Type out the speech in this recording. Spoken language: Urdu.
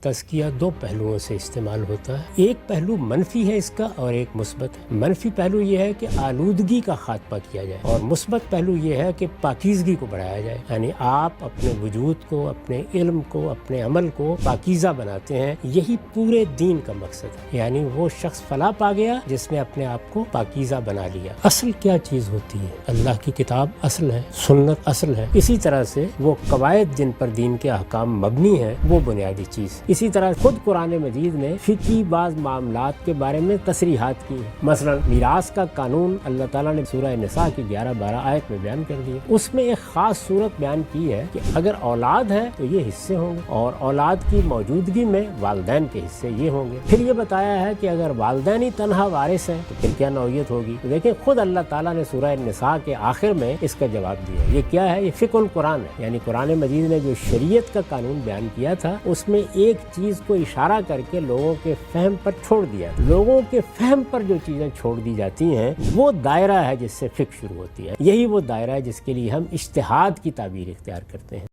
تزکیہ دو پہلوؤں سے استعمال ہوتا ہے. ایک پہلو منفی ہے اس کا اور ایک مثبت ہے. منفی پہلو یہ ہے کہ آلودگی کا خاتمہ کیا جائے اور مثبت پہلو یہ ہے کہ پاکیزگی کو بڑھایا جائے. یعنی آپ اپنے وجود کو، اپنے علم کو، اپنے عمل کو پاکیزہ بناتے ہیں. یہی پورے دین کا مقصد ہے. یعنی وہ شخص فلاح پا گیا جس نے اپنے آپ کو پاکیزہ بنا لیا. اصل کیا چیز ہوتی ہے؟ اللہ کی کتاب اصل ہے، سنت اصل ہے. اسی طرح سے وہ قواعد جن پر دین کے احکام مبنی ہیں وہ بنیادی چیز. اسی طرح خود قرآن مجید نے فقہی بعض معاملات کے بارے میں تصریحات کی ہیں. مثلا میراث کا قانون اللہ تعالیٰ نے سورہ نساء کی 11-12 آیت میں بیان کر دیا. اس میں ایک خاص صورت بیان کی ہے کہ اگر اولاد ہے تو یہ حصے ہوں گے اور اولاد کی موجودگی میں والدین کے حصے یہ ہوں گے. پھر یہ بتایا ہے کہ اگر والدین ہی تنہا وارث ہیں تو پھر کیا نوعیت ہوگی. تو دیکھیں خود اللہ تعالیٰ نے سورہ نساء کے آخر میں اس کا جواب دیا. یہ کیا ہے؟ یہ فقہ القرآن ہے. یعنی قرآن مجید نے جو شریعت کا قانون بیان کیا تھا اس میں ایک چیز کو اشارہ کر کے لوگوں کے فہم پر چھوڑ دیا. لوگوں کے فہم پر جو چیزیں چھوڑ دی جاتی ہیں وہ دائرہ ہے جس سے فقہ شروع ہوتی ہے. یہی وہ دائرہ ہے جس کے لیے ہم اجتہاد کی تعبیر اختیار کرتے ہیں.